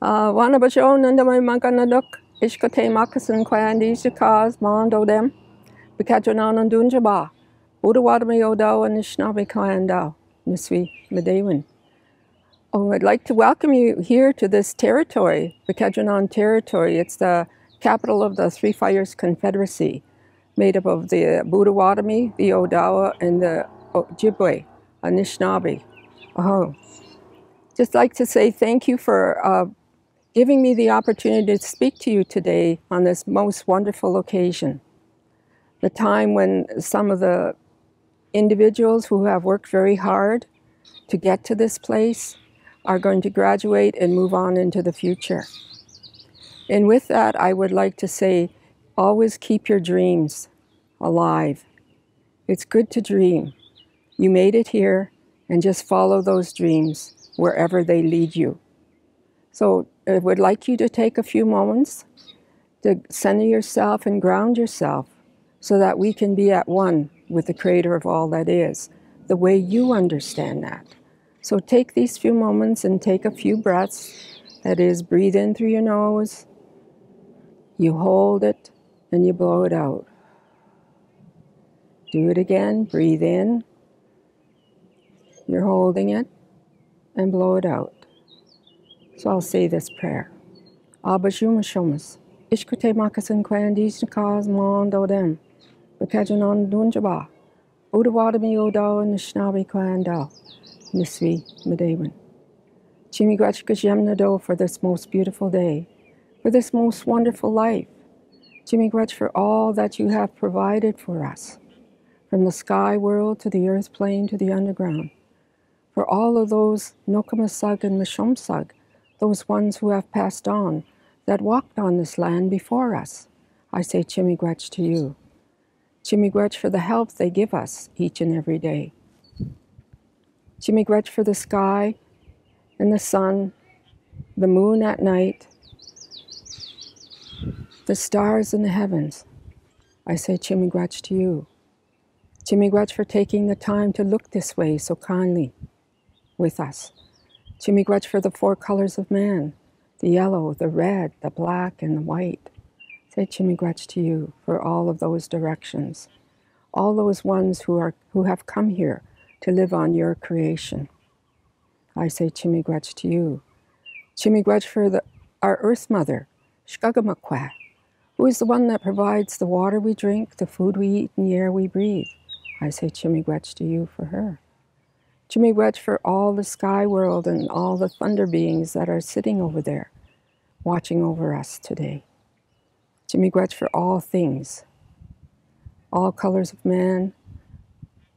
Wana bacho nanda may maganadok, ishkate makasan kwandi shikaz mondo dem, bikajanan and dunjaba, Udawadami Odaw and Nishnabi Kwandao, Niswi Medewin. Oh, I'd like to welcome you here to this territory, the Bikajanan territory. It's the capital of the Three Fires Confederacy, made up of the Budawadami, the Odawa, and the Ojibwe, Anishinaabe. Oh, just like to say thank you for giving me the opportunity to speak to you today on this most wonderful occasion. The time when some of the individuals who have worked very hard to get to this place are going to graduate and move on into the future. And with that, I would like to say, always keep your dreams alive. It's good to dream. You made it here, and just follow those dreams wherever they lead you. So I would like you to take a few moments to center yourself and ground yourself so that we can be at one with the Creator of all that is, the way you understand that. So take these few moments and take a few breaths. That is, breathe in through your nose, you hold it, and you blow it out. Do it again, breathe in, you're holding it, and blow it out. So I'll say this prayer. Abba Shuma Shomas, Ishkute Makasan Kwandis Nikaz Mondo Dem, Bakajanon Dunjaba, Udawadami Odaw and Nishnabi Kwandao, Niswi Medewin. Chimigwachkajemnado for this most beautiful day, for this most wonderful life. Chimigwach for all that you have provided for us, from the sky world to the earth plane to the underground. For all of those Nokamasug and Mishomsug, those ones who have passed on, that walked on this land before us, I say Chimigwach to you. Chimigwach for the help they give us each and every day. Chimigwach for the sky and the sun, the moon at night, the stars in the heavens. I say Chimigwach to you. Chimigwach for taking the time to look this way so kindly with us. Chimigwach for the four colors of man, the yellow, the red, the black, and the white. Say Chimigwach to you for all of those directions, all those ones who have come here to live on your creation. I say Chimigwach to you. Chimigwach for our Earth Mother, Shkagamakwa, who is the one that provides the water we drink, the food we eat, and the air we breathe. I say Chimigwach to you for her. Chimigwach for all the sky world and all the thunder beings that are sitting over there, watching over us today. Chimigwach for all things, all colors of man,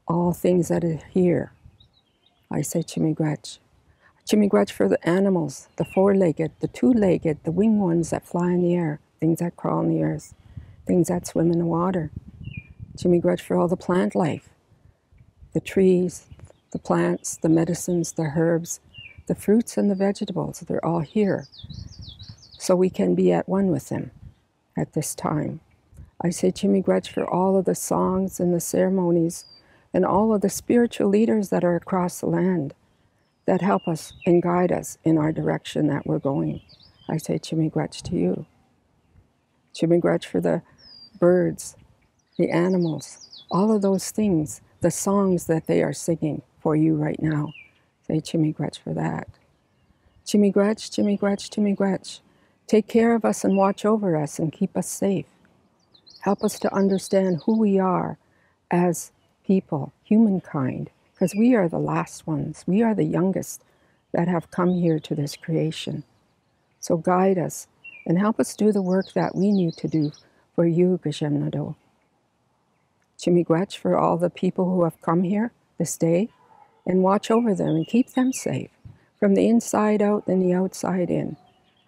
all things that are here. I say Chimigwach. Chimigwach for the animals, the four-legged, the two-legged, the winged ones that fly in the air, things that crawl on the earth, things that swim in the water. Chimigwach for all the plant life, the trees, the plants, the medicines, the herbs, the fruits and the vegetables. They're all here, so we can be at one with them at this time. I say Chimigwach for all of the songs and the ceremonies and all of the spiritual leaders that are across the land that help us and guide us in our direction that we're going. I say Chimigwach to you. Chimigwach for the birds, the animals, all of those things, the songs that they are singing for you right now. Say Chimigwach for that. Chimigwach, Chimigwach, Chimigwach. Take care of us and watch over us and keep us safe. Help us to understand who we are as people, humankind, because we are the last ones. We are the youngest that have come here to this creation. So guide us and help us do the work that we need to do for you, Gajemnado. Chimigwach for all the people who have come here this day, and watch over them and keep them safe from the inside out and the outside in.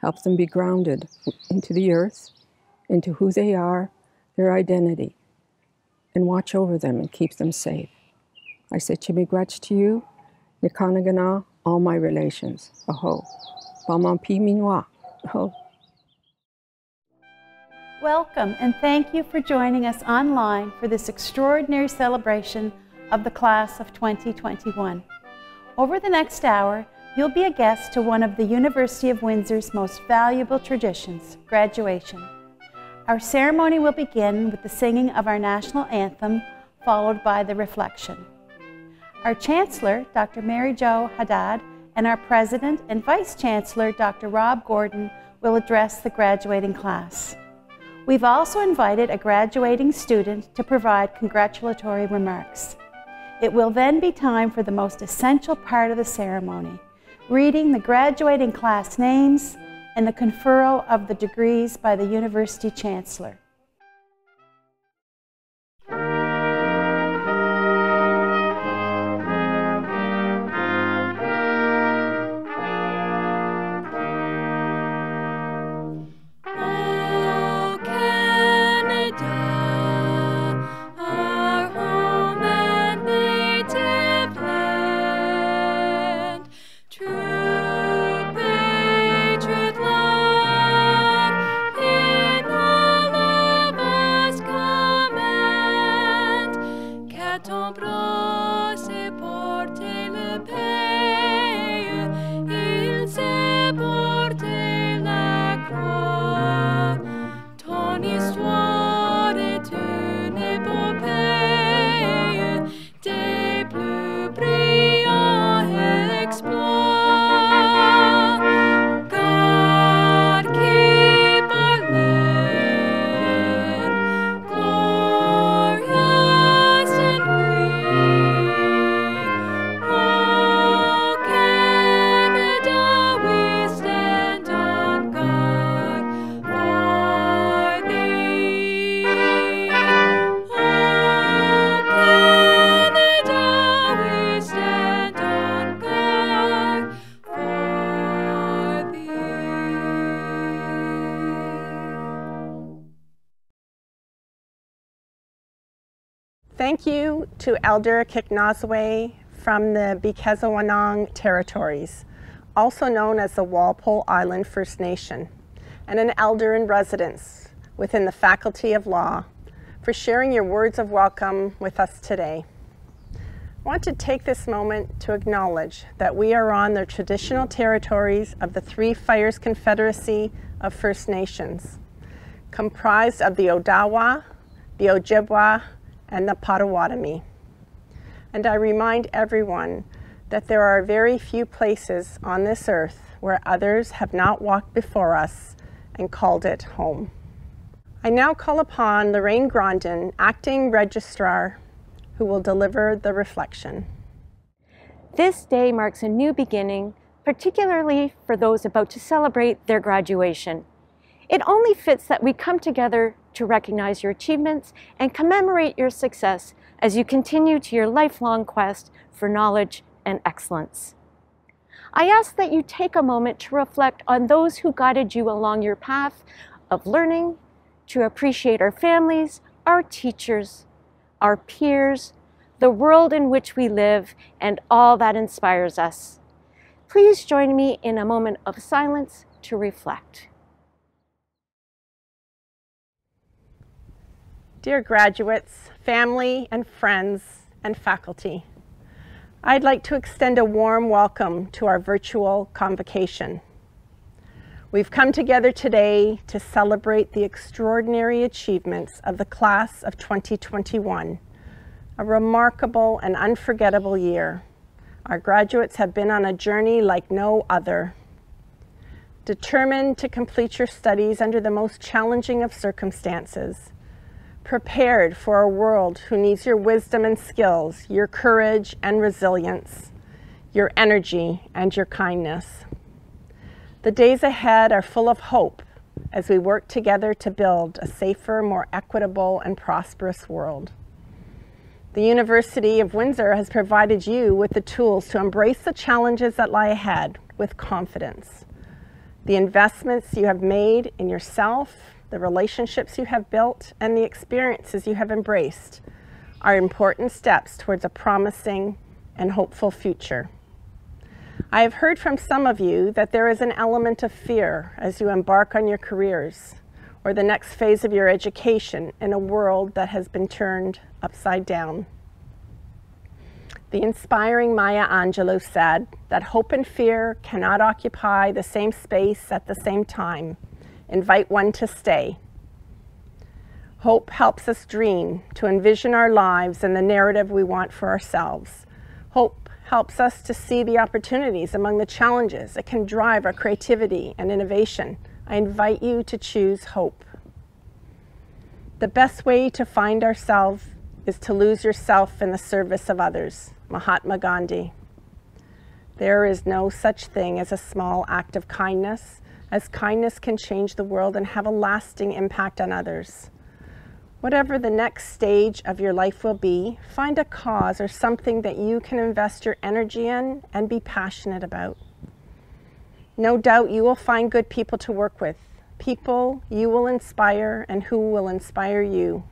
Help them be grounded into the earth, into who they are, their identity, and watch over them and keep them safe. I say Chimigwach to you, Nikanagana, all my relations. Aho. Bamampi minwa. Aho. Welcome and thank you for joining us online for this extraordinary celebration of the class of 2021. Over the next hour, you'll be a guest to one of the University of Windsor's most valuable traditions, graduation. Our ceremony will begin with the singing of our national anthem, followed by the reflection. Our Chancellor, Dr. Jo Haddad, and our President and Vice-Chancellor, Dr. Rob Gordon, will address the graduating class. We've also invited a graduating student to provide congratulatory remarks. It will then be time for the most essential part of the ceremony, reading the graduating class names and the conferral of the degrees by the University Chancellor. Thank you to Elder Kiknazwe from the Bikezawanang territories, also known as the Walpole Island First Nation, and an elder in residence within the Faculty of Law for sharing your words of welcome with us today. I want to take this moment to acknowledge that we are on the traditional territories of the Three Fires Confederacy of First Nations, comprised of the Odawa, the Ojibwa, and the Potawatomi. And I remind everyone that there are very few places on this earth where others have not walked before us and called it home. I now call upon Lorraine Grondin, Acting Registrar, who will deliver the reflection. This day marks a new beginning, particularly for those about to celebrate their graduation. It only fits that we come together to recognize your achievements and commemorate your success as you continue to your lifelong quest for knowledge and excellence. I ask that you take a moment to reflect on those who guided you along your path of learning, to appreciate our families, our teachers, our peers, the world in which we live, and all that inspires us. Please join me in a moment of silence to reflect. Dear graduates, family and friends, and faculty, I'd like to extend a warm welcome to our virtual convocation. We've come together today to celebrate the extraordinary achievements of the class of 2021, a remarkable and unforgettable year. Our graduates have been on a journey like no other. Determined to complete your studies under the most challenging of circumstances, prepared for a world who needs your wisdom and skills, your courage and resilience, your energy and your kindness. The days ahead are full of hope as we work together to build a safer, more equitable and prosperous world. The University of Windsor has provided you with the tools to embrace the challenges that lie ahead with confidence. The investments you have made in yourself, the relationships you have built, and the experiences you have embraced are important steps towards a promising and hopeful future. I have heard from some of you that there is an element of fear as you embark on your careers or the next phase of your education in a world that has been turned upside down. The inspiring Maya Angelou said that hope and fear cannot occupy the same space at the same time. Invite one to stay. Hope helps us dream, to envision our lives and the narrative we want for ourselves. Hope helps us to see the opportunities among the challenges. It can drive our creativity and innovation. I invite you to choose hope. The best way to find ourselves is to lose yourself in the service of others. Mahatma Gandhi. There is no such thing as a small act of kindness, as kindness can change the world and have a lasting impact on others. Whatever the next stage of your life will be, find a cause or something that you can invest your energy in and be passionate about. No doubt you will find good people to work with, people you will inspire and who will inspire you.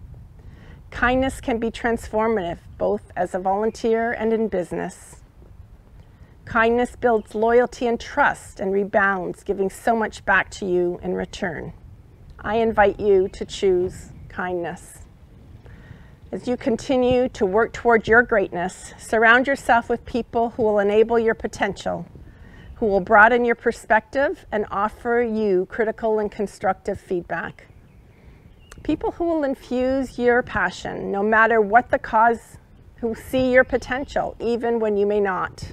Kindness can be transformative, both as a volunteer and in business. Kindness builds loyalty and trust and rebounds, giving so much back to you in return. I invite you to choose kindness. As you continue to work toward your greatness, surround yourself with people who will enable your potential, who will broaden your perspective and offer you critical and constructive feedback. People who will infuse your passion, no matter what the cause, who see your potential, even when you may not.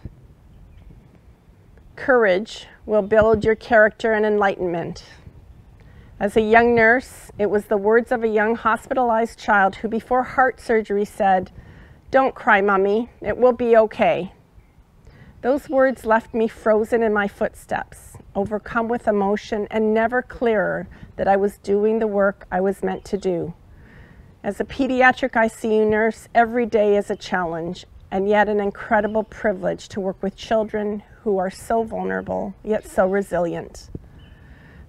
Courage will build your character and enlightenment. As a young nurse, it was the words of a young hospitalized child who before heart surgery said, "Don't cry, Mommy, it will be okay." Those words left me frozen in my footsteps, overcome with emotion and never clearer that I was doing the work I was meant to do. As a pediatric ICU nurse, every day is a challenge and yet an incredible privilege to work with children who are so vulnerable yet so resilient.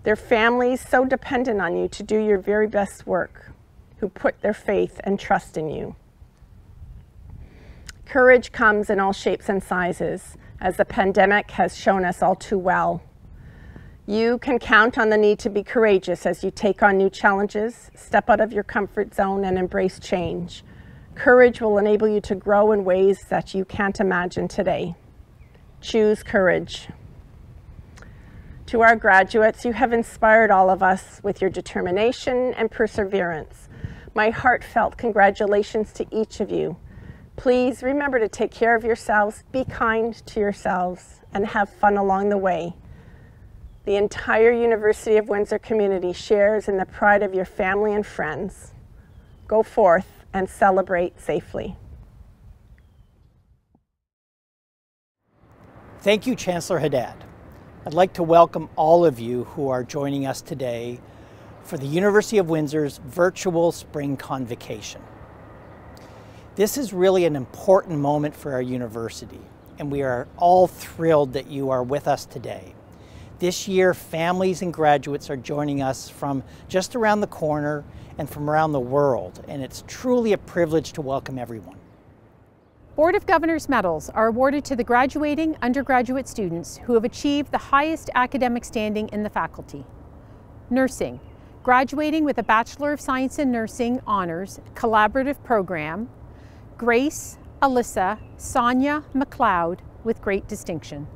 Their families so dependent on you to do your very best work, who put their faith and trust in you. Courage comes in all shapes and sizes, as the pandemic has shown us all too well. You can count on the need to be courageous as you take on new challenges, step out of your comfort zone, and embrace change. Courage will enable you to grow in ways that you can't imagine today. Choose courage. To our graduates, you have inspired all of us with your determination and perseverance. My heartfelt congratulations to each of you. Please remember to take care of yourselves, be kind to yourselves, and have fun along the way. The entire University of Windsor community shares in the pride of your family and friends. Go forth and celebrate safely. Thank you, Chancellor Haddad. I'd like to welcome all of you who are joining us today for the University of Windsor's virtual spring convocation. This is really an important moment for our university, and we are all thrilled that you are with us today. This year, families and graduates are joining us from just around the corner and from around the world, and it's truly a privilege to welcome everyone. Board of Governors medals are awarded to the graduating undergraduate students who have achieved the highest academic standing in the faculty. Nursing, graduating with a Bachelor of Science in Nursing Honors Collaborative Program, Grace Alyssa Sonia McLeod with great distinction.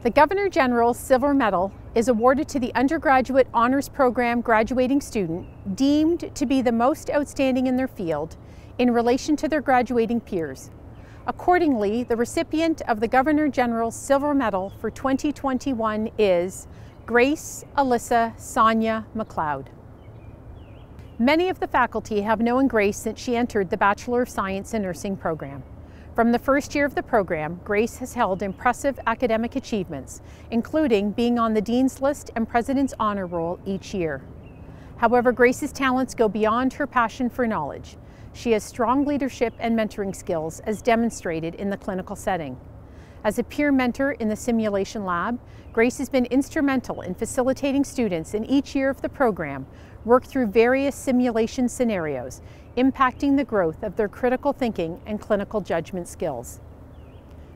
The Governor General's Silver Medal is awarded to the undergraduate honors program graduating student deemed to be the most outstanding in their field in relation to their graduating peers. Accordingly, the recipient of the Governor General's Silver Medal for 2021 is Grace Alyssa Sonia McLeod. Many of the faculty have known Grace since she entered the Bachelor of Science in Nursing program. From the first year of the program, Grace has held impressive academic achievements, including being on the Dean's List and President's Honor Roll each year. However, Grace's talents go beyond her passion for knowledge. She has strong leadership and mentoring skills as demonstrated in the clinical setting. As a peer mentor in the simulation lab, Grace has been instrumental in facilitating students in each year of the program work through various simulation scenarios, impacting the growth of their critical thinking and clinical judgment skills.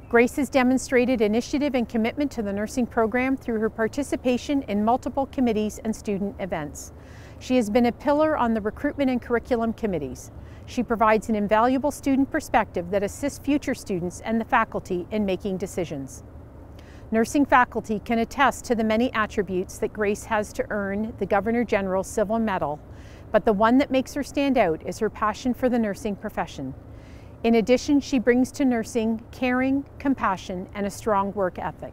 Grace has demonstrated initiative and commitment to the nursing program through her participation in multiple committees and student events. She has been a pillar on the recruitment and curriculum committees. She provides an invaluable student perspective that assists future students and the faculty in making decisions. Nursing faculty can attest to the many attributes that Grace has to earn the Governor General's Civil Medal, but the one that makes her stand out is her passion for the nursing profession. In addition, she brings to nursing caring, compassion, and a strong work ethic.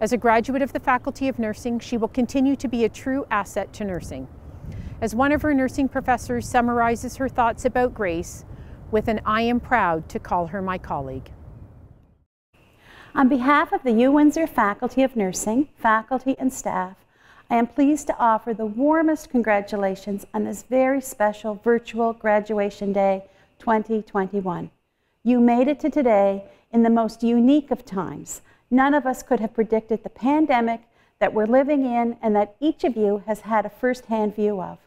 As a graduate of the Faculty of Nursing, she will continue to be a true asset to nursing. As one of her nursing professors summarizes her thoughts about Grace with an "I am proud to call her my colleague." On behalf of the UWindsor Faculty of Nursing, faculty and staff, I am pleased to offer the warmest congratulations on this very special virtual Graduation Day 2021. You made it to today in the most unique of times. None of us could have predicted the pandemic that we're living in and that each of you has had a first-hand view of.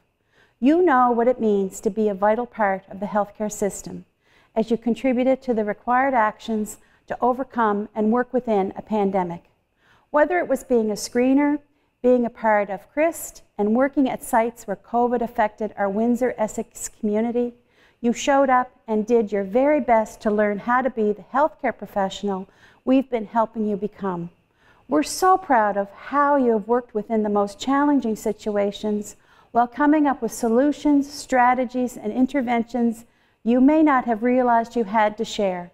You know what it means to be a vital part of the healthcare system as you contributed to the required actions to overcome and work within a pandemic. Whether it was being a screener, being a part of CRIST, and working at sites where COVID affected our Windsor-Essex community, you showed up and did your very best to learn how to be the healthcare professional we've been helping you become. We're so proud of how you have worked within the most challenging situations while coming up with solutions, strategies, and interventions you may not have realized you had to share.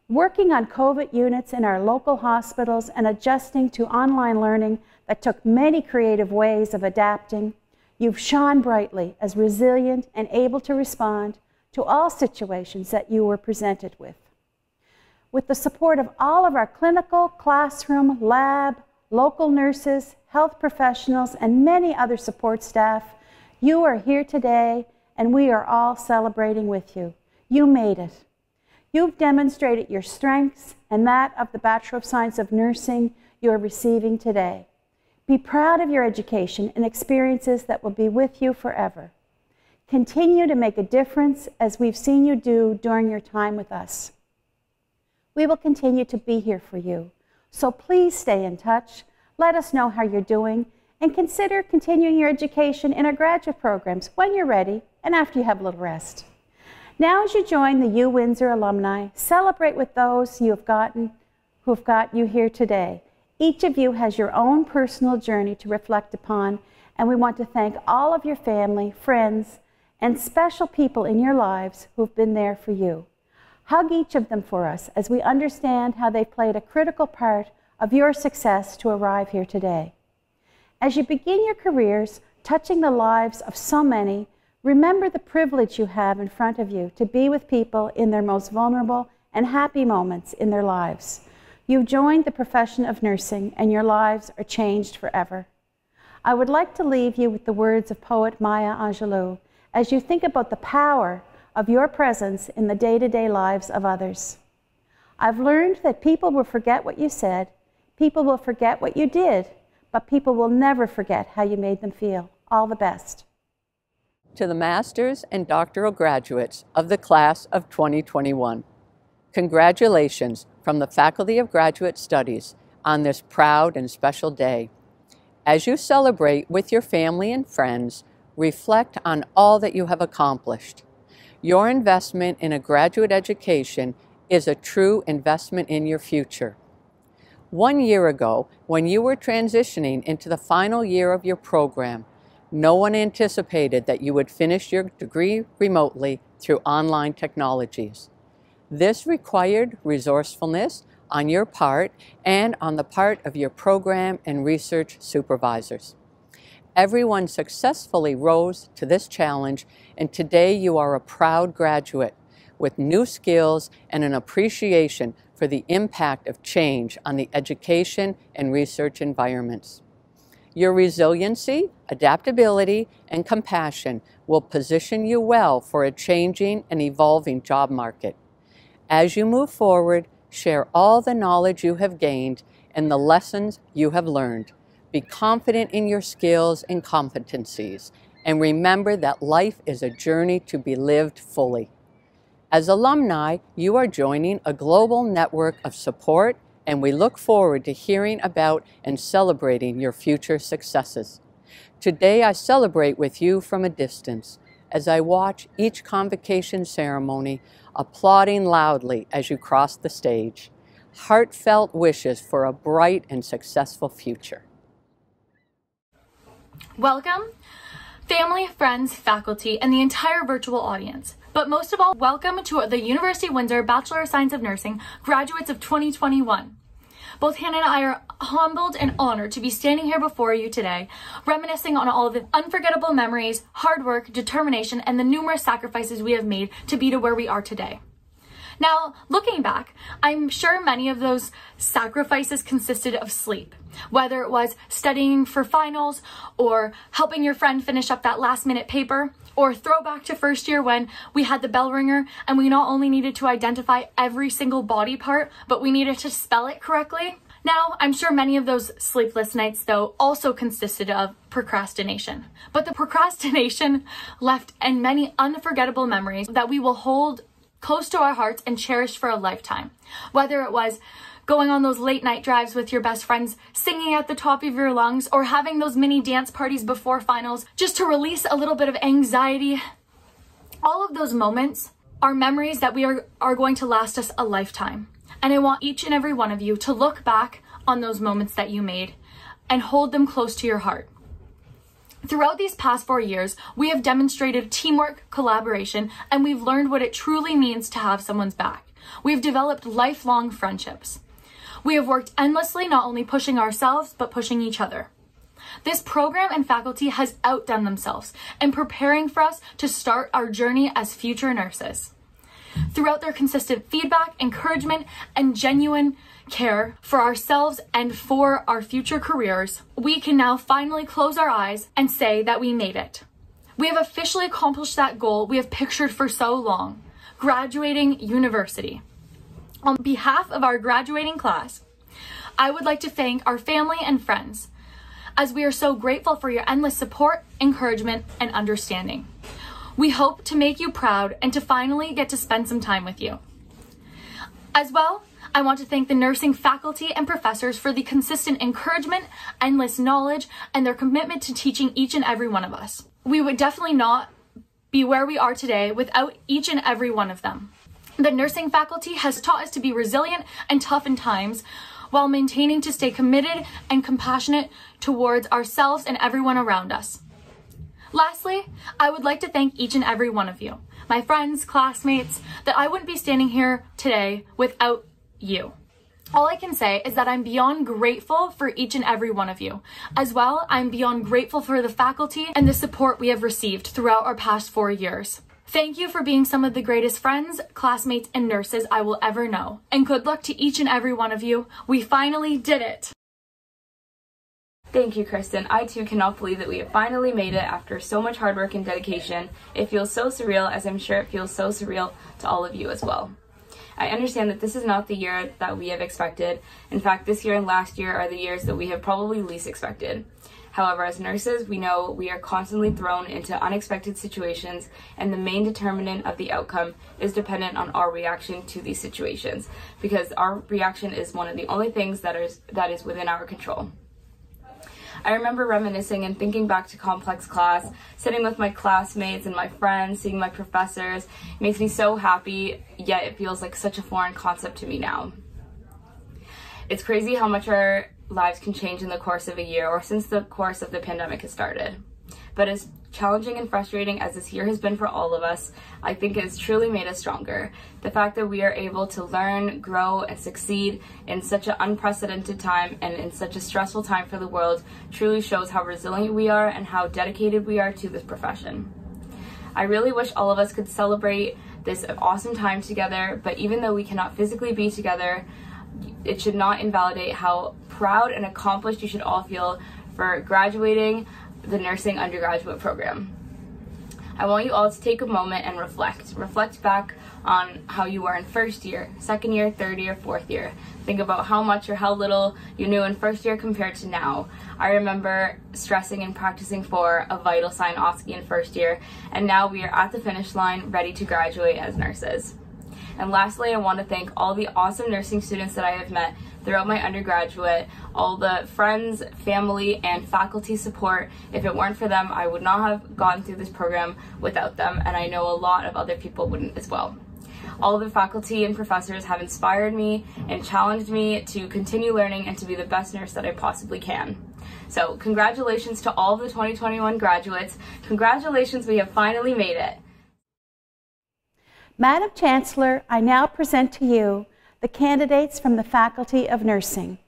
Working on COVID units in our local hospitals and adjusting to online learning that took many creative ways of adapting, you've shone brightly as resilient and able to respond to all situations that you were presented with. With the support of all of our clinical, classroom, lab, local nurses, health professionals, and many other support staff, you are here today and we are all celebrating with you. You made it. You've demonstrated your strengths and that of the Bachelor of Science of Nursing you are receiving today. Be proud of your education and experiences that will be with you forever. Continue to make a difference as we've seen you do during your time with us. We will continue to be here for you, so please stay in touch, let us know how you're doing, and consider continuing your education in our graduate programs when you're ready and after you have a little rest. Now as you join the UWindsor alumni, celebrate with those who have got you here today. Each of you has your own personal journey to reflect upon, and we want to thank all of your family, friends, and special people in your lives who have been there for you. Hug each of them for us as we understand how they played a critical part of your success to arrive here today. As you begin your careers touching the lives of so many, remember the privilege you have in front of you to be with people in their most vulnerable and happy moments in their lives. You've joined the profession of nursing and your lives are changed forever. I would like to leave you with the words of poet Maya Angelou as you think about the power of your presence in the day-to-day lives of others. I've learned that people will forget what you said, people will forget what you did, but people will never forget how you made them feel. All the best. To the master's and doctoral graduates of the class of 2021, congratulations from the Faculty of Graduate Studies on this proud and special day. As you celebrate with your family and friends, reflect on all that you have accomplished. Your investment in a graduate education is a true investment in your future. 1 year ago, when you were transitioning into the final year of your program, no one anticipated that you would finish your degree remotely through online technologies. This required resourcefulness on your part and on the part of your program and research supervisors. Everyone successfully rose to this challenge, and today you are a proud graduate with new skills and an appreciation for the impact of change on the education and research environments. Your resiliency, adaptability, and compassion will position you well for a changing and evolving job market. As you move forward, share all the knowledge you have gained and the lessons you have learned. Be confident in your skills and competencies, and remember that life is a journey to be lived fully. As alumni, you are joining a global network of support, and we look forward to hearing about and celebrating your future successes. Today I celebrate with you from a distance. as I watch each convocation ceremony, applauding loudly as you cross the stage. Heartfelt wishes for a bright and successful future. Welcome, family, friends, faculty, and the entire virtual audience. But most of all, welcome to the University of Windsor Bachelor of Science of Nursing graduates of 2021. Both Hannah and I are humbled and honored to be standing here before you today, reminiscing on all of the unforgettable memories, hard work, determination, and the numerous sacrifices we have made to be to where we are today. Now, looking back, I'm sure many of those sacrifices consisted of sleep, whether it was studying for finals, or helping your friend finish up that last-minute paper, or throwback to first year when we had the bell ringer and we not only needed to identify every single body part, but we needed to spell it correctly. Now, I'm sure many of those sleepless nights, though, also consisted of procrastination. But the procrastination left in many unforgettable memories that we will hold close to our hearts and cherish for a lifetime. Whether it was going on those late night drives with your best friends, singing at the top of your lungs, or having those mini dance parties before finals just to release a little bit of anxiety. All of those moments are memories that are going to last us a lifetime. And I want each and every one of you to look back on those moments that you made and hold them close to your heart. Throughout these past 4 years, we have demonstrated teamwork, collaboration, and we've learned what it truly means to have someone's back. We've developed lifelong friendships. We have worked endlessly, not only pushing ourselves, but pushing each other. This program and faculty has outdone themselves in preparing for us to start our journey as future nurses. Throughout their consistent feedback, encouragement, and genuine care for ourselves and for our future careers, we can now finally close our eyes and say that we made it. We have officially accomplished that goal we have pictured for so long, graduating university. On behalf of our graduating class, I would like to thank our family and friends, as we are so grateful for your endless support, encouragement, and understanding. We hope to make you proud and to finally get to spend some time with you. As well, I want to thank the nursing faculty and professors for the consistent encouragement, endless knowledge, and their commitment to teaching each and every one of us. We would definitely not be where we are today without each and every one of them. The nursing faculty has taught us to be resilient and tough in times, while maintaining to stay committed and compassionate towards ourselves and everyone around us. Lastly, I would like to thank each and every one of you, my friends, classmates, that I wouldn't be standing here today without you. All I can say is that I'm beyond grateful for each and every one of you. As well, I'm beyond grateful for the faculty and the support we have received throughout our past 4 years. Thank you for being some of the greatest friends, classmates, and nurses I will ever know. And good luck to each and every one of you. We finally did it. Thank you, Kristen. I too cannot believe that we have finally made it after so much hard work and dedication. It feels so surreal, as I'm sure it feels so surreal to all of you as well. I understand that this is not the year that we have expected. In fact, this year and last year are the years that we have probably least expected. However, as nurses, we know we are constantly thrown into unexpected situations, and the main determinant of the outcome is dependent on our reaction to these situations, because our reaction is one of the only things that is within our control. I remember reminiscing and thinking back to complex class, sitting with my classmates and my friends, seeing my professors. It makes me so happy, yet it feels like such a foreign concept to me now. It's crazy how much our lives can change in the course of a year, or since the course of the pandemic has started. But as challenging and frustrating as this year has been for all of us, I think it has truly made us stronger. The fact that we are able to learn, grow, and succeed in such an unprecedented time and in such a stressful time for the world truly shows how resilient we are and how dedicated we are to this profession. I really wish all of us could celebrate this awesome time together, but even though we cannot physically be together, it should not invalidate how proud and accomplished you should all feel for graduating the nursing undergraduate program. I want you all to take a moment and reflect back on how you were in first year, second year, third year, fourth year. Think about how much or how little you knew in first year compared to now. I remember stressing and practicing for a vital sign OSCE in first year, and now we are at the finish line ready to graduate as nurses. And lastly, I want to thank all the awesome nursing students that I have met throughout my undergraduate, all the friends, family, and faculty support. If it weren't for them, I would not have gone through this program without them, and I know a lot of other people wouldn't as well. All of the faculty and professors have inspired me and challenged me to continue learning and to be the best nurse that I possibly can. So congratulations to all of the 2021 graduates. Congratulations, we have finally made it. Madam Chancellor, I now present to you the candidates from the Faculty of Nursing.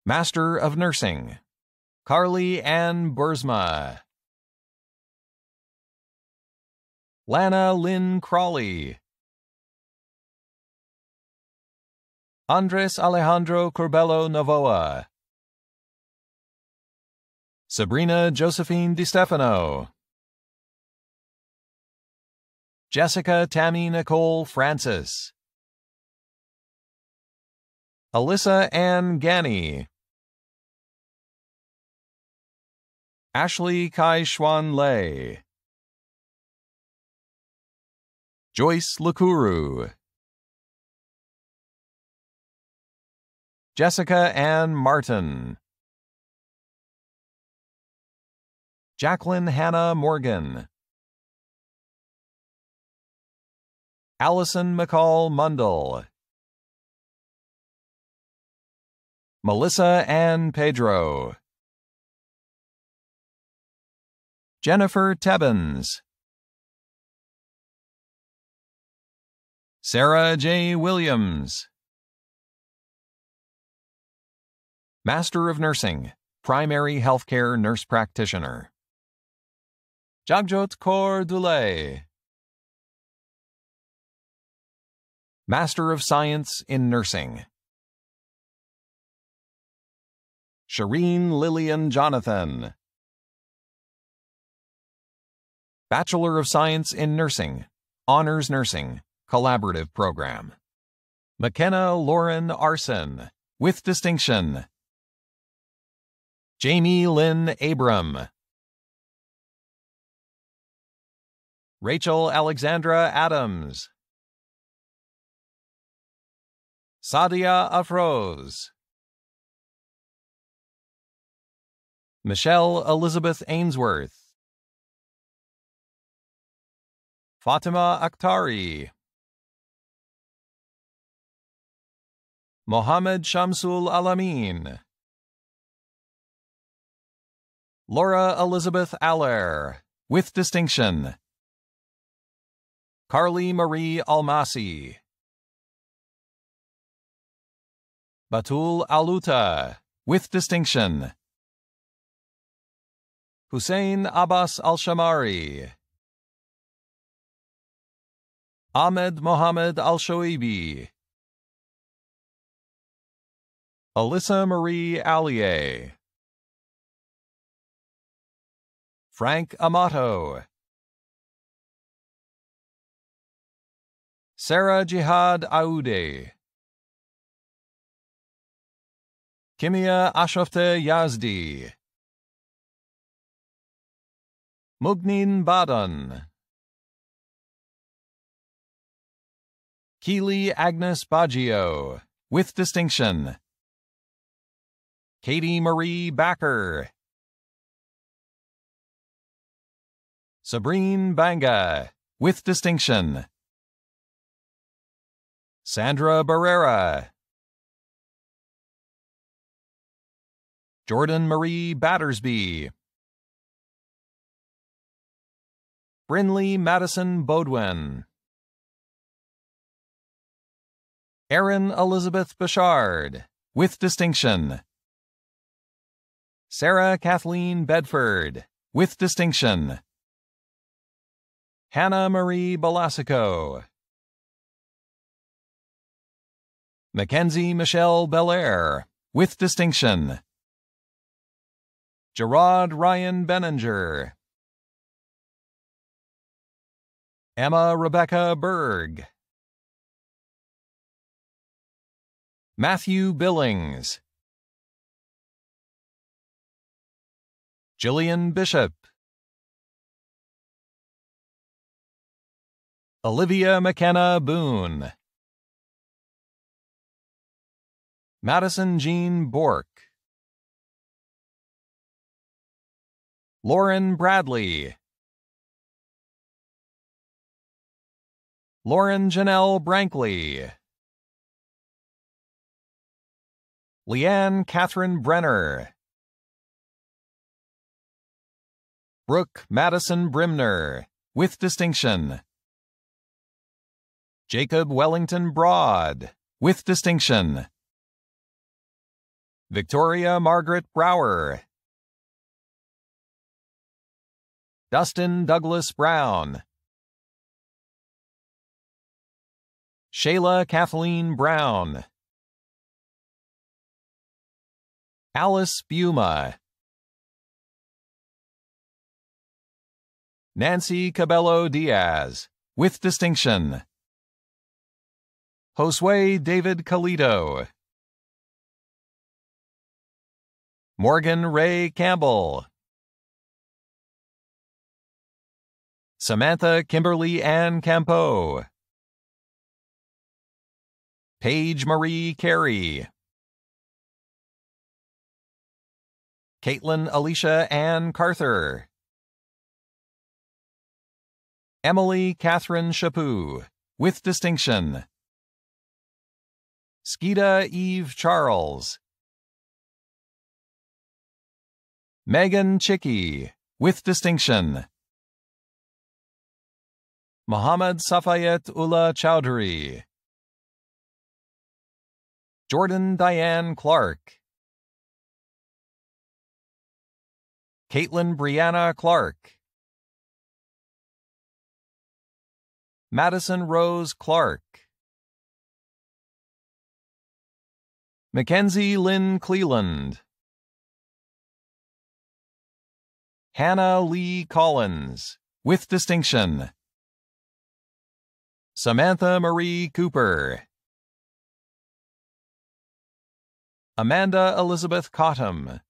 Master of Nursing, Carly Ann Bursma. Lana Lynn Crawley. Andres Alejandro Corbello Novoa. Sabrina Josephine DiStefano. Jessica Tammy Nicole Francis. Alyssa Ann Ganny. Ashley Kai Schwan Lei. Joyce Lakuru. Jessica Ann Martin. Jacqueline Hannah Morgan. Allison McCall Mundell. Melissa Ann Pedro. Jennifer Tebbins. Sarah J. Williams. Master of Nursing, Primary Healthcare Nurse Practitioner. Jagjot Kaur Dulay. Master of Science in Nursing. Shireen Lillian Jonathan. Bachelor of Science in Nursing, Honors Nursing, Collaborative Program. McKenna Lauren Arson, with distinction. Jamie Lynn Abram. Rachel Alexandra Adams. Sadia Afroz. Michelle Elizabeth Ainsworth. Fatima Akhtari. Mohammed Shamsul Alamin. Laura Elizabeth Aller, with distinction. Carly Marie Almasi. Batul Aluta, with distinction. Hussein Abbas Al-Shamari. Ahmed Mohammed Al-Shoaibi. Alyssa Marie Allier. Frank Amato. Sarah Jihad Aude. Kimia Ashofte Yazdi. Mugnin Badan. Keely Agnes Baggio, with distinction. Katie Marie Backer. Sabrine Banga, with distinction. Sandra Barrera. Jordan Marie Battersby. Brinley Madison Bodwin. Erin Elizabeth Bouchard, with distinction. Sarah Kathleen Bedford, with distinction. Hannah Marie Balasico. Mackenzie Michelle Belair, with distinction. Gerard Ryan Benninger. Emma Rebecca Berg. Matthew Billings. Jillian Bishop. Olivia McKenna Boone. Madison Jean Bork, Lauren Bradley, Lauren Janelle Brankley, Leanne Catherine Brenner, Brooke Madison Brimner, with distinction. Jacob Wellington Broad, with distinction. Victoria Margaret Brower, Dustin Douglas Brown, Shayla Kathleen Brown, Alice Buma, Nancy Cabello Diaz, with distinction. Josue David Calito, Morgan Ray Campbell, Samantha Kimberly Ann Campeau, Paige Marie Carey, Caitlin Alicia Ann Carther, Emily Catherine Chaput, with distinction. Skeeta Eve Charles, Megan Chicky, with distinction. Muhammad Safayet Ullah Chowdhury, Jordan Diane Clark, Caitlin Brianna Clark, Madison Rose Clark, Mackenzie Lynn Cleland, Hannah Lee Collins, with distinction. Samantha Marie Cooper, Amanda Elizabeth Cottam,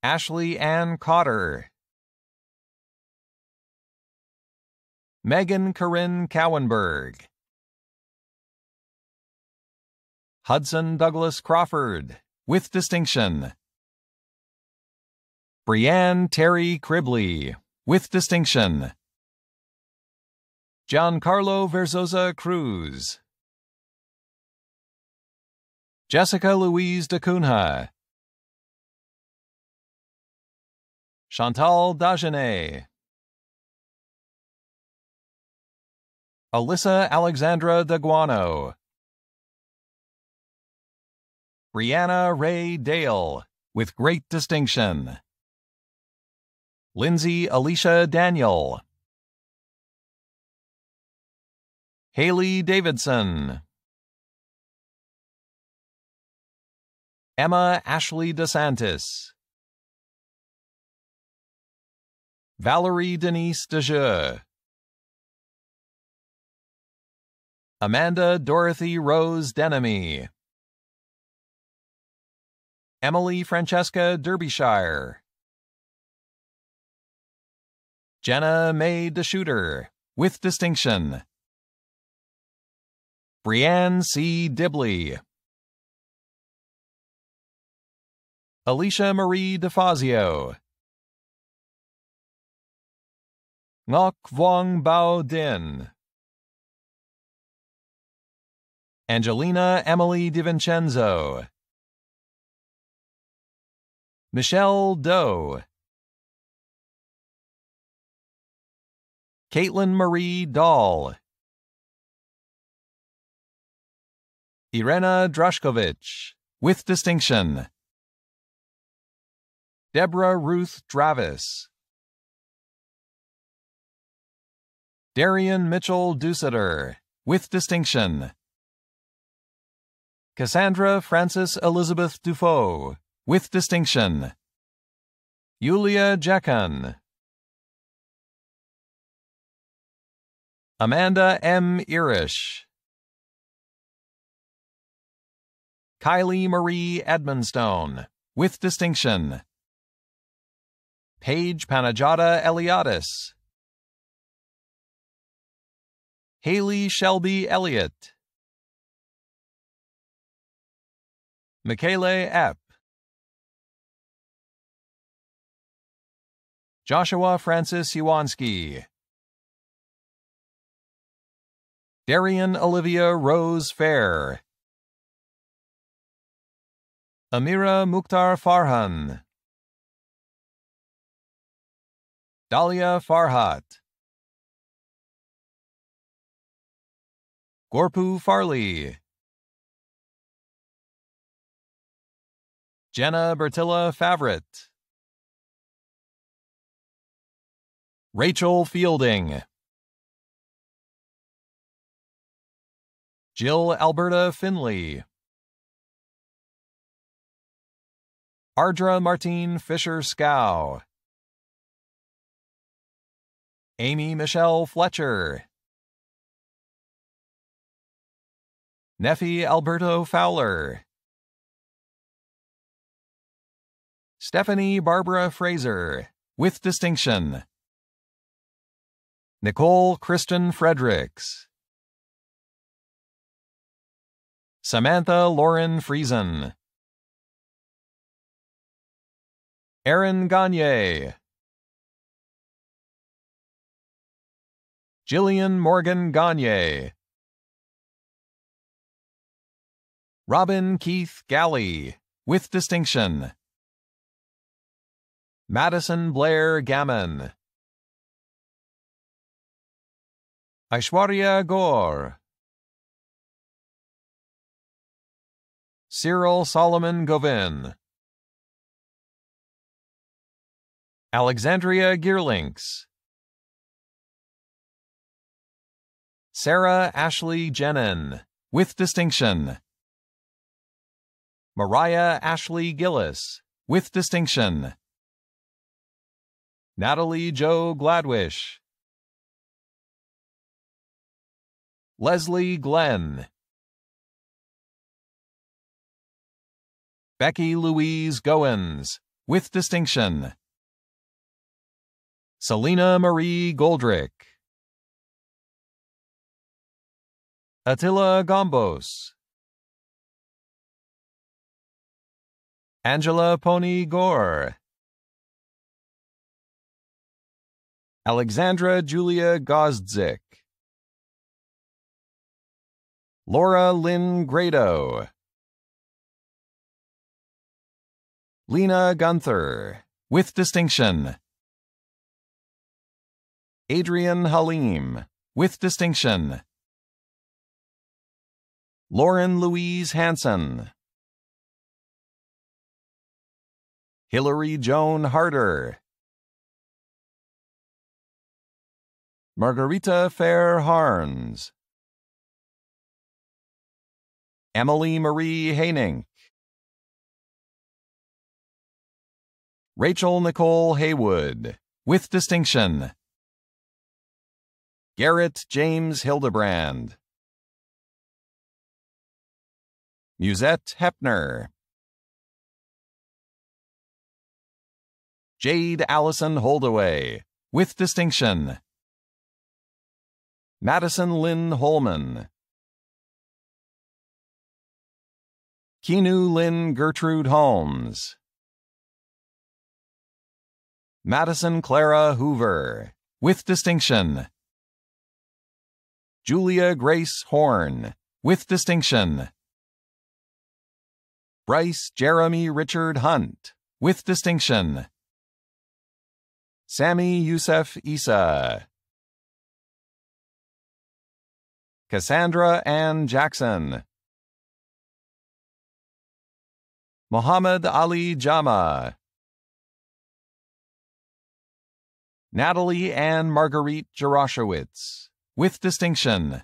Ashley Ann Cotter, Megan Corinne Cowenberg, Hudson Douglas Crawford, with distinction. Brianne Terry Cribley, with distinction. Giancarlo Verzosa Cruz, Jessica Louise DeCunha, Chantal Dagenet, Alyssa Alexandra Deguano, Brianna Ray Dale, with great distinction. Lindsay Alicia Daniel, Haley Davidson, Emma Ashley DeSantis, Valerie Denise DeJeux, Amanda Dorothy Rose Denemy, Emily Francesca Derbyshire, Jenna May DeShooter, with distinction. Brianne C. Dibley, Alicia Marie DeFazio, Ngoc Vuong Bao Din, Angelina Emily DiVincenzo, Michelle Doe, Caitlin Marie Dahl, Irena Drashkovich, with distinction. Deborah Ruth Dravis, Darian Mitchell Duseter, with distinction. Cassandra Frances Elizabeth Dufault, with distinction. Yulia Jekan, Amanda M. Irish, Kylie Marie Edmonstone, with distinction. Paige Panajata Eliadis, Haley Shelby Elliott, Michele Epp, Joshua Francis Iwanski, Darian Olivia Rose Fair, Amira Mukhtar Farhan, Dalia Farhat, Gorpu Farley, Jenna Bertilla Favret, Rachel Fielding, Jill Alberta Finley, Ardra Martine Fisher-Scow, Amy Michelle Fletcher, Neffy Alberto Fowler, Stephanie Barbara Fraser, with distinction, Nicole Kristen Fredericks, Samantha Lauren Friesen, Erin Gagne, Jillian Morgan Gagne, Robin Keith Galley, with distinction, Madison Blair Gammon, Aishwarya Gaur, Cyril Solomon Govin, Alexandria Geerlinks, Sarah Ashley Jenin, with distinction, Mariah Ashley Gillis, with distinction, Natalie Jo Gladwish, Leslie Glenn, Becky Louise Goins, with distinction, Selena Marie Goldrick, Attila Gombos, Angela Pony Gore, Alexandra Julia Gozdzik, Laura Lynn Grado, Lena Gunther, with distinction, Adrian Halim, with distinction, Lauren Louise Hansen, Hillary Joan Harder, Margarita Fair Harns, Emily Marie Haynink, Rachel Nicole Haywood, with distinction, Garrett James Hildebrand, Musette Hepner, Jade Allison Holdaway, with distinction, Madison Lynn Holman, Kinu Lynn Gertrude Holmes, Madison Clara Hoover, with distinction, Julia Grace Horn, with distinction, Bryce Jeremy Richard Hunt, with distinction, Sammy Youssef Issa, Cassandra Ann Jackson, Muhammad Ali Jama, Natalie Ann Marguerite Jaroshowitz, with distinction,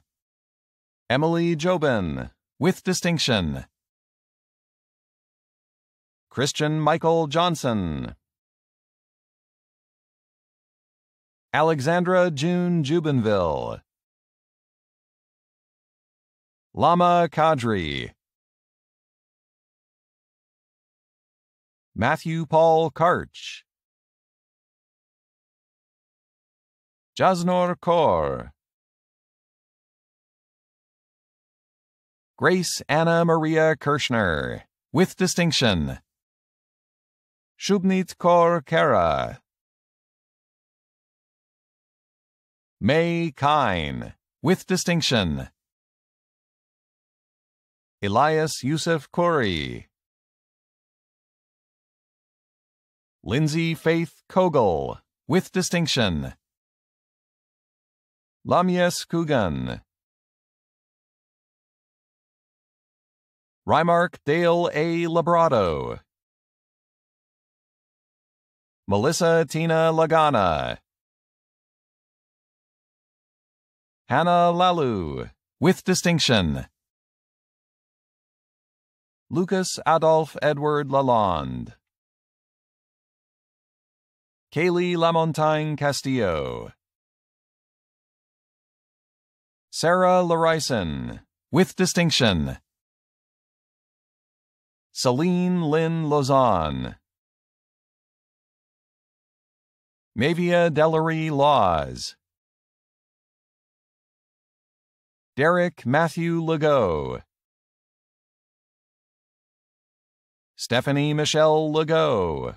Emily Jobin, with distinction, Christian Michael Johnson, Alexandra June Jubenville, Lama Kadri, Matthew Paul Karch, Jasnor Kaur, Grace Anna Maria Kirschner, with distinction. Shubnit Kor Kara. May Kine, with distinction. Elias Yusuf Khoury. Lindsay Faith Kogel, with distinction. Lamyes Kugan. Rymark Dale A. Labrado. Melissa Tina Lagana. Hannah Lalu, with distinction. Lucas Adolphe Edward Lalonde. Kaylee Lamontagne Castillo. Sarah Larison, with distinction. Celine Lynn Lozon. Mavia Delary Laws. Derek Matthew Legault. Stephanie Michelle Legault.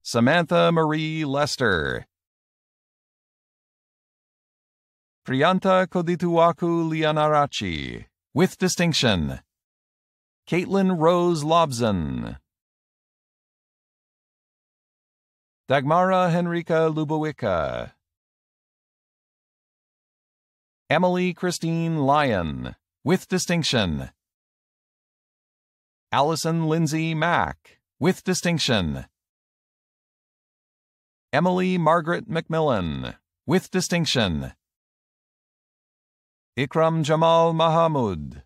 Samantha Marie Lester. Priyanta Kodituwaku Lianarachi, with distinction. Caitlin Rose Lobson. Dagmara Henrika Lubowica. Emily Christine Lyon, with distinction. Allison Lindsay Mack, with distinction. Emily Margaret McMillan, with distinction. Ikram Jamal Mahamud.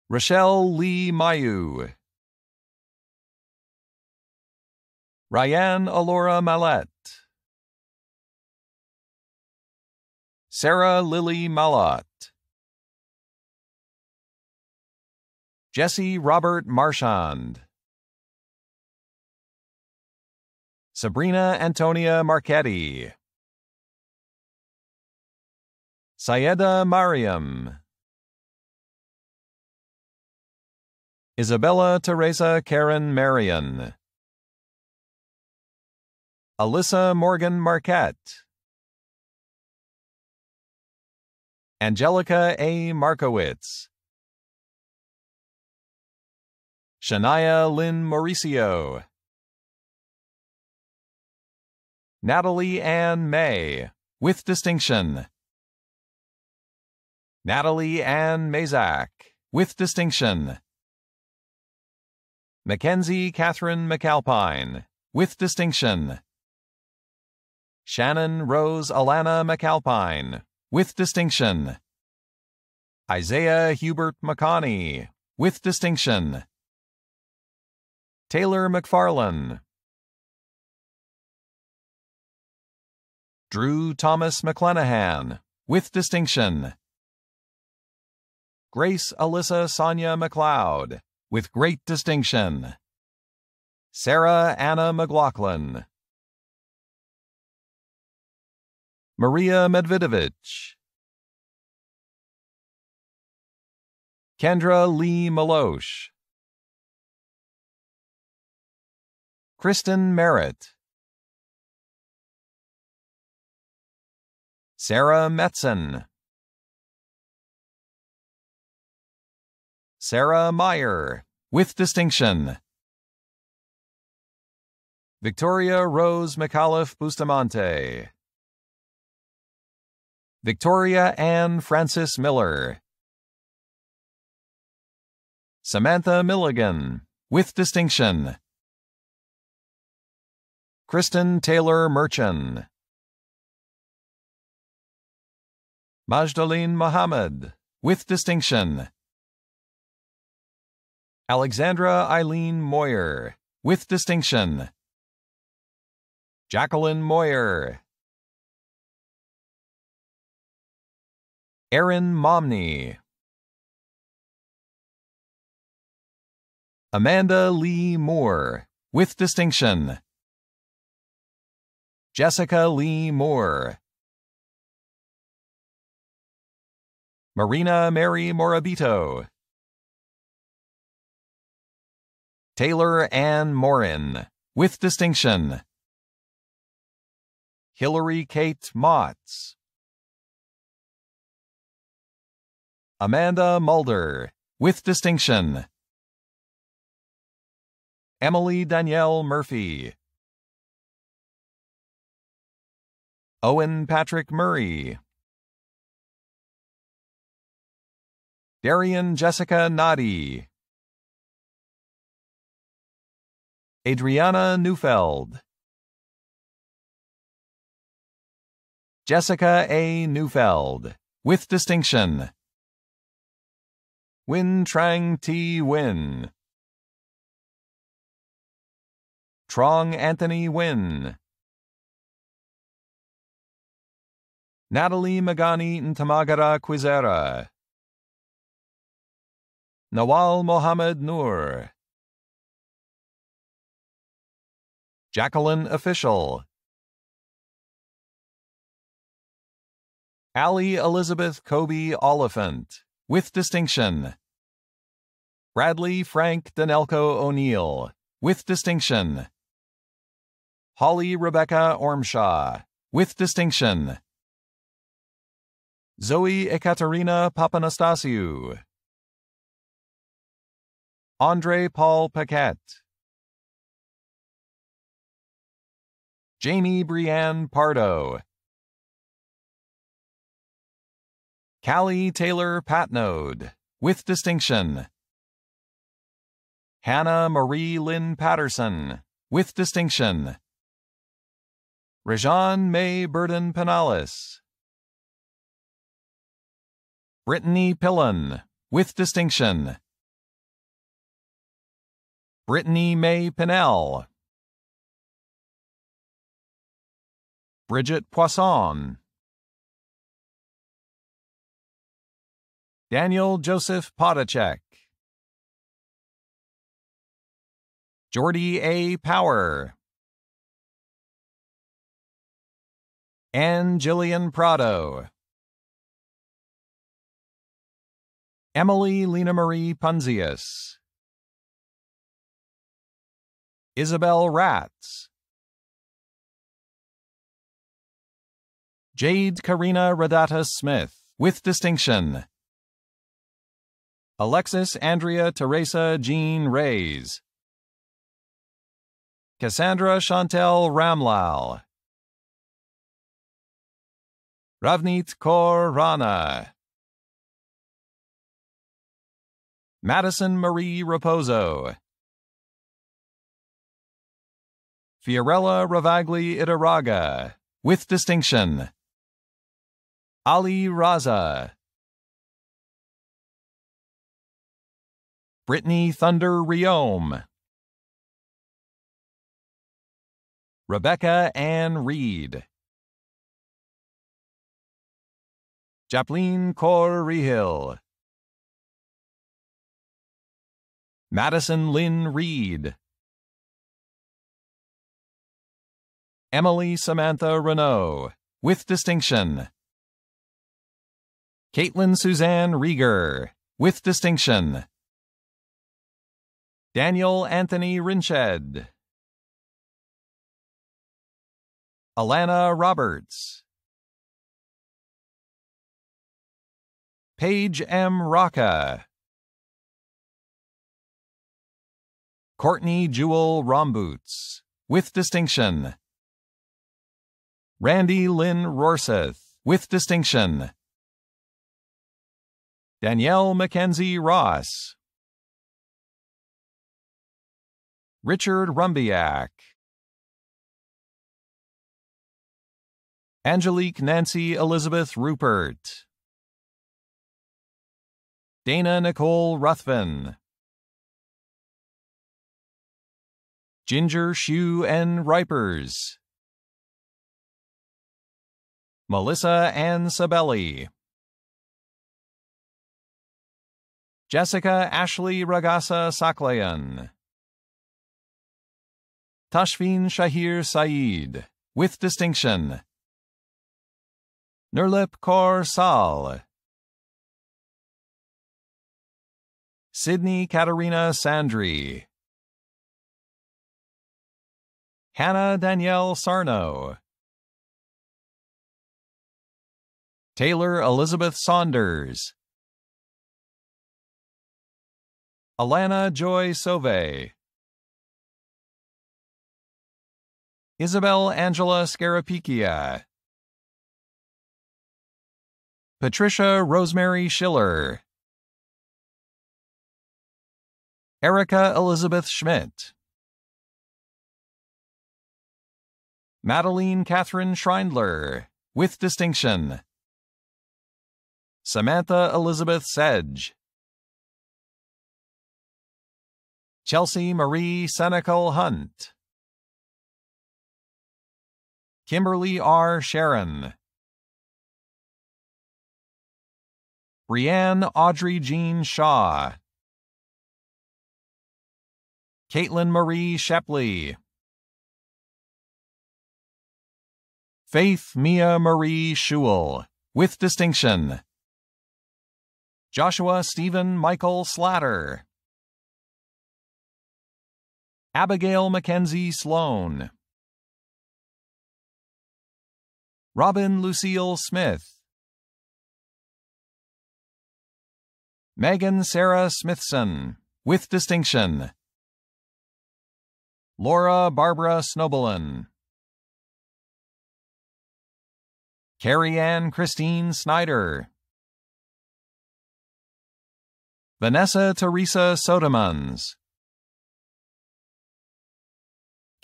Rochelle Lee Mayu. Ryan Alora Mallet. Sarah Lily Malott. Jesse Robert Marchand. Sabrina Antonia Marchetti. Sayeda Mariam. Isabella Teresa Karen Marion. Alyssa Morgan Marquette. Angelica A. Markowitz. Shania Lynn Mauricio. Natalie Ann May, with distinction. Natalie Ann Mazak, with distinction. Mackenzie Catherine McAlpine, with distinction. Shannon Rose Alana McAlpine, with distinction. Isaiah Hubert McConney, with distinction. Taylor McFarlane. Drew Thomas McClenahan, with distinction. Grace Alyssa Sonia McLeod, with great distinction. Sarah Anna McLaughlin. Maria Medvedevich. Kendra Lee Malosh. Kristen Merritt. Sarah Metzen. Sarah Meyer, with distinction. Victoria Rose McAuliffe Bustamante. Victoria Ann Francis Miller. Samantha Milligan, with distinction. Kristen Taylor Merchant. Majdaleen Mohammed, with distinction. Alexandra Eileen Moyer, with distinction. Jacqueline Moyer. Erin Momney. Amanda Lee Moore, with distinction. Jessica Lee Moore. Marina Mary Morabito, Taylor Ann Morin, with distinction. Hillary Kate Motts, Amanda Mulder, with distinction. Emily Danielle Murphy, Owen Patrick Murray, Darian Jessica Noddy, Adriana Neufeld, Jessica A. Neufeld, with distinction. Win Trang T. Win, Trong Anthony Win, Natalie Magani Ntamagara Quizera, Nawal Mohammed Noor, Jacqueline Official, Allie Elizabeth Kobe Oliphant, with distinction. Bradley Frank Danelko O'Neill, with distinction. Holly Rebecca Ormshaw, with distinction. Zoe Ekaterina Papanastasiou, Andre Paul Paquette, Jamie Brianne Pardo, Callie Taylor Patnode, with distinction. Hannah Marie Lynn Patterson, with distinction. Rajan May Burden Penales, Brittany Pillen, with distinction. Brittany May Pinnell, Bridget Poisson, Daniel Joseph Podacek, Jordy A. Power, Ann Jillian Prado, Emily Lena Marie Punzius, Isabel Ratz, Jade Karina Radata Smith, with distinction. Alexis Andrea Teresa Jean Reyes, Cassandra Chantel Ramlal, Ravneet Kaur Rana, Madison Marie Raposo, Fiorella Ravagli Itaraga, with distinction. Ali Raza, Brittany Thunder Riome, Rebecca Ann Reed, Japleen Kaur Rihil, Madison Lynn Reed, Emily Samantha Renault, with distinction. Caitlin Suzanne Rieger, with distinction. Daniel Anthony Rinched, Alana Roberts, Paige M. Rocca, Courtney Jewel Romboots, with distinction. Randy Lynn Rorseth, with distinction. Danielle Mackenzie Ross, Richard Rumbiak, Angelique Nancy Elizabeth Rupert, Dana Nicole Ruthven, Ginger Shu N. Ripers, Melissa Ann Sabelli, Jessica Ashley Ragasa Saklayan, Tashfeen Shahir Saeed, with distinction. Nurlip Kaur Sal, Sydney Katerina Sandri, Hannah Danielle Sarno, Taylor Elizabeth Saunders, Alana Joy Sauve, Isabel Angela Scarapichia, Patricia Rosemary Schiller, Erica Elizabeth Schmidt, Madeline Catherine Schreindler, with distinction, Samantha Elizabeth Sedge, Chelsea Marie Senecal Hunt, Kimberly R. Sharon, Brianne Audrey Jean Shaw, Caitlin Marie Shepley, Faith Mia Marie Schewel, with distinction, Joshua Stephen Michael Slatter, Abigail Mackenzie Sloan, Robin Lucille Smith, Megan Sarah Smithson, with distinction, Laura Barbara Snobelin, Carrie Ann Christine Snyder, Vanessa Teresa Sotomans,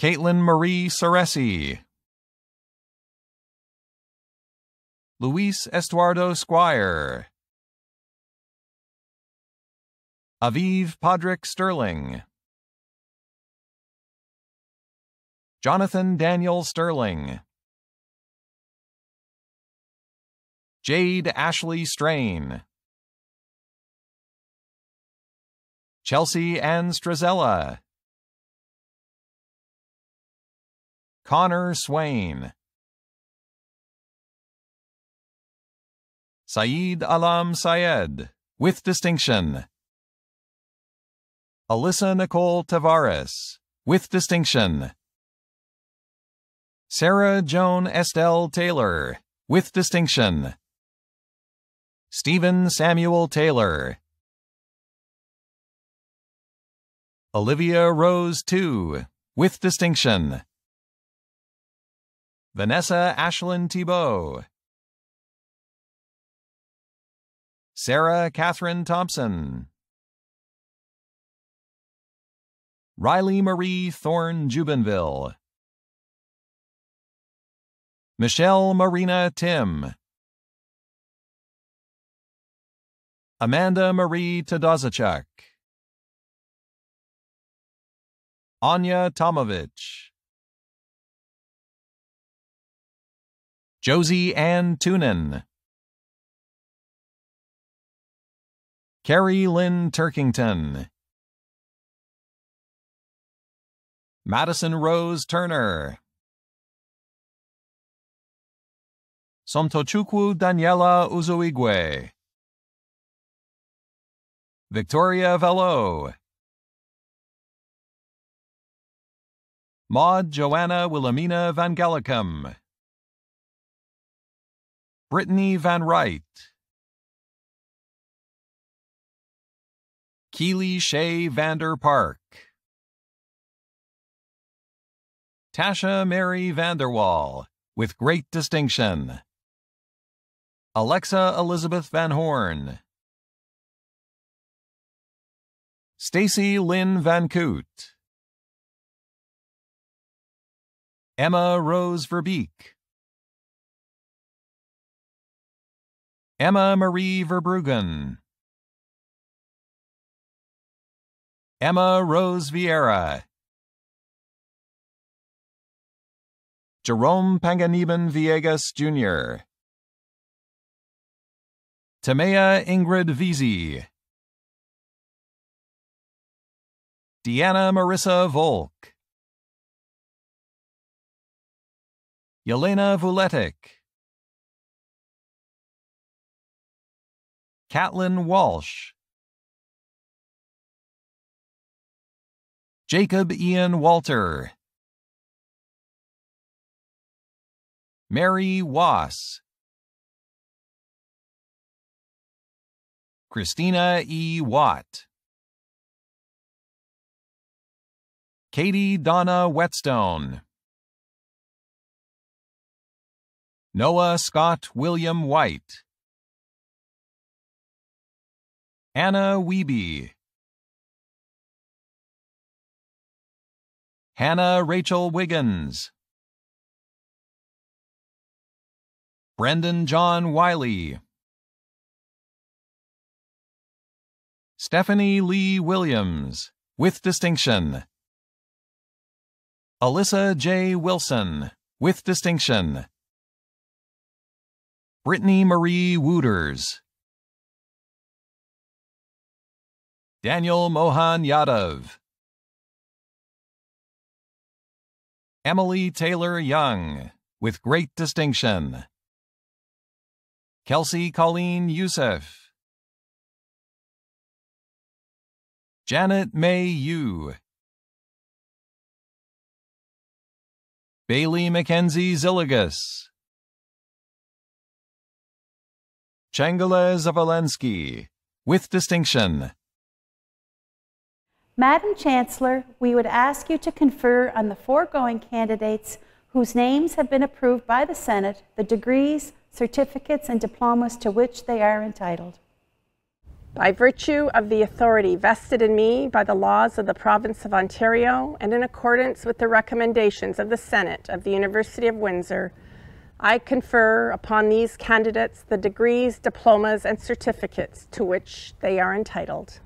Caitlin Marie Soresi, Luis Estuardo Squire, Aviv Podrick Sterling, Jonathan Daniel Sterling, Jade Ashley Strain, Chelsea Ann Strazella, Connor Swain, Saeed Alam Syed, with distinction, Alyssa Nicole Tavares, with distinction, Sarah Joan Estelle Taylor, with distinction, Stephen Samuel Taylor, Olivia Rose II, with distinction, Vanessa Ashlyn Thibault, Sarah Catherine Thompson, Riley Marie Thorne Jubenville, Michelle Marina Tim, Amanda Marie Tadozachuk, Anya Tomovich, Josie Ann Toonen, Carrie Lynn Turkington, Madison Rose Turner, Somtochukwu Daniela Uzoigwe, Victoria Velo, Maud Joanna Wilhelmina Van Gallicum, Brittany Van Wright, Keely Shea Vander Park, Tasha Mary Vanderwall, with great distinction, Alexa Elizabeth Van Horn, Stacy Lynn Van Coot, Emma Rose Verbeek, Emma Marie Verbruggen, Emma Rose Vieira, Jerome Panganiban Villegas Jr., Tamea Ingrid Vizi, Deanna Marissa Volk, Yelena Vuletic, Catlin Walsh, Jacob Ian Walter, Mary Wass, Christina E. Watt, Katie Donna Whetstone, Noah Scott William White, Anna Wiebe, Hannah Rachel Wiggins, Brendan John Wiley, Stephanie Lee Williams, with distinction. Alyssa J. Wilson, with distinction. Brittany Marie Wooters, Daniel Mohan Yadav, Emily Taylor Young, with great distinction. Kelsey Colleen Youssef, Janet May Yu, Bailey Mackenzie Ziligas, Changala Zavalensky, with distinction. Madam Chancellor, we would ask you to confer on the foregoing candidates whose names have been approved by the Senate the degrees, certificates, and diplomas to which they are entitled. By virtue of the authority vested in me by the laws of the Province of Ontario and in accordance with the recommendations of the Senate of the University of Windsor, I confer upon these candidates the degrees, diplomas, and certificates to which they are entitled.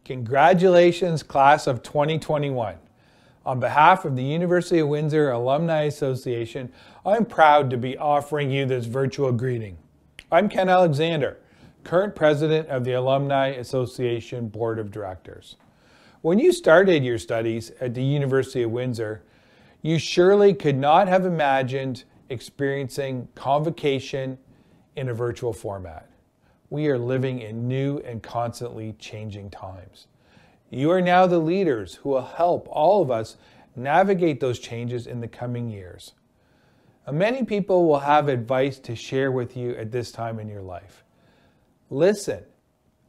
Congratulations, class of 2021. On behalf of the University of Windsor Alumni Association, I'm proud to be offering you this virtual greeting. I'm Ken Alexander, current president of the Alumni Association Board of Directors. When you started your studies at the University of Windsor, you surely could not have imagined experiencing convocation in a virtual format. We are living in new and constantly changing times. You are now the leaders who will help all of us navigate those changes in the coming years. Many people will have advice to share with you at this time in your life. Listen,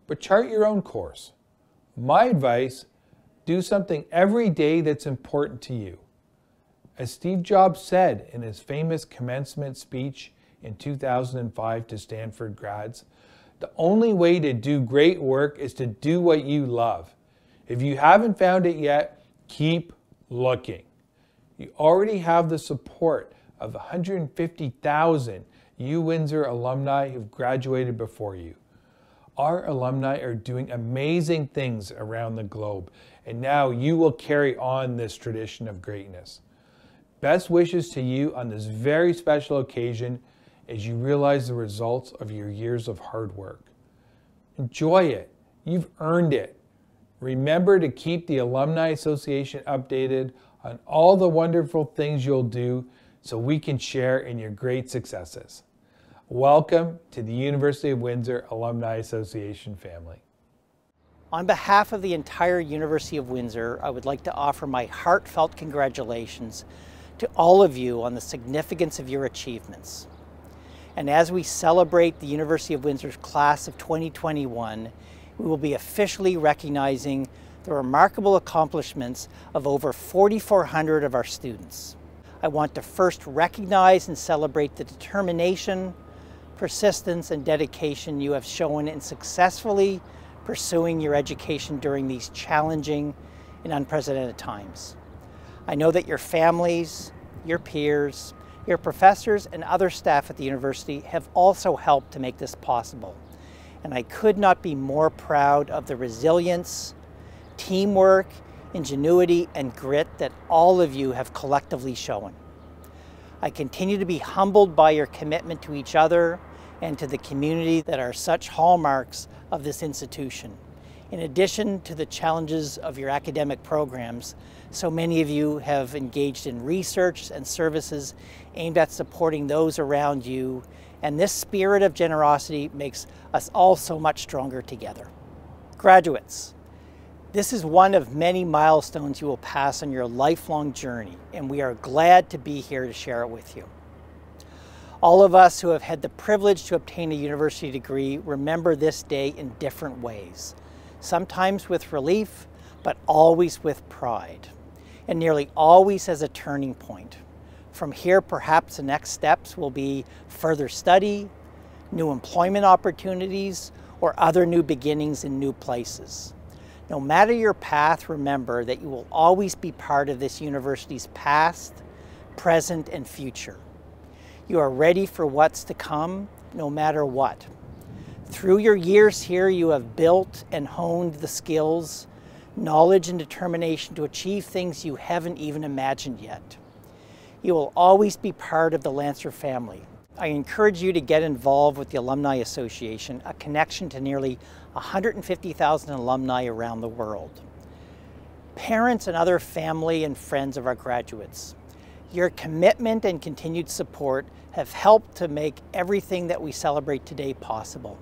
but chart your own course. My advice, do something every day that's important to you. As Steve Jobs said in his famous commencement speech in 2005 to Stanford grads, the only way to do great work is to do what you love. If you haven't found it yet, keep looking. You already have the support of 150,000 UWindsor alumni who've graduated before you. Our alumni are doing amazing things around the globe, and now you will carry on this tradition of greatness. Best wishes to you on this very special occasion as you realize the results of your years of hard work. Enjoy it. You've earned it. Remember to keep the Alumni Association updated on all the wonderful things you'll do so we can share in your great successes. Welcome to the University of Windsor Alumni Association family. On behalf of the entire University of Windsor, I would like to offer my heartfelt congratulations to all of you on the significance of your achievements. And as we celebrate the University of Windsor's class of 2021, we will be officially recognizing the remarkable accomplishments of over 4,400 of our students. I want to first recognize and celebrate the determination, persistence, and dedication you have shown in successfully pursuing your education during these challenging and unprecedented times. I know that your families, your peers, your professors, and other staff at the university have also helped to make this possible. And I could not be more proud of the resilience, teamwork, ingenuity, and grit that all of you have collectively shown. I continue to be humbled by your commitment to each other and to the community that are such hallmarks of this institution. In addition to the challenges of your academic programs, so many of you have engaged in research and services aimed at supporting those around you, and this spirit of generosity makes us all so much stronger together. Graduates, This is one of many milestones you will pass on your lifelong journey, and we are glad to be here to share it with you. All of us who have had the privilege to obtain a university degree remember this day in different ways, sometimes with relief, but always with pride, and nearly always as a turning point. From here, perhaps the next steps will be further study, new employment opportunities, or other new beginnings in new places. No matter your path, remember that you will always be part of this university's past, present, and future. You are ready for what's to come, no matter what. Through your years here, you have built and honed the skills, knowledge, and determination to achieve things you haven't even imagined yet. You will always be part of the Lancer family. I encourage you to get involved with the Alumni Association, a connection to nearly 150,000 alumni around the world. Parents and other family and friends of our graduates, your commitment and continued support have helped to make everything that we celebrate today possible.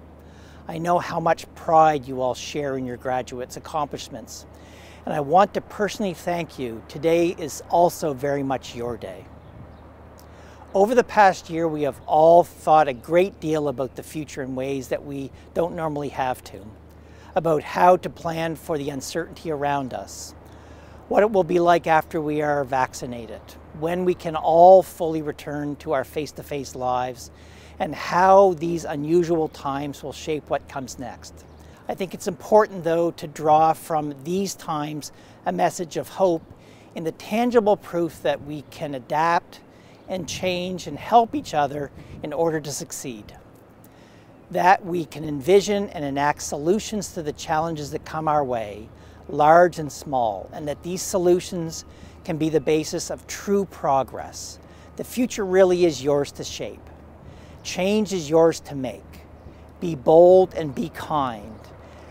I know how much pride you all share in your graduates' accomplishments, and I want to personally thank you. Today is also very much your day. Over the past year, we have all thought a great deal about the future in ways that we don't normally have to, about how to plan for the uncertainty around us, what it will be like after we are vaccinated, when we can all fully return to our face-to-face lives, and how these unusual times will shape what comes next. I think it's important, though, to draw from these times a message of hope in the tangible proof that we can adapt and change and help each other in order to succeed. That we can envision and enact solutions to the challenges that come our way, large and small, and that these solutions can be the basis of true progress. The future really is yours to shape. Change is yours to make. Be bold and be kind.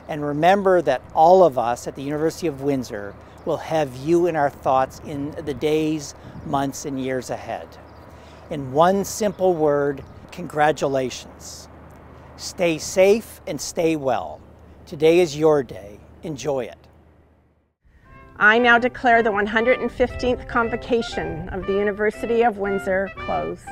And remember that all of us at the University of Windsor will have you in our thoughts in the days, months, and years ahead. In one simple word, congratulations. Stay safe and stay well. Today is your day. Enjoy it. I now declare the 115th Convocation of the University of Windsor closed.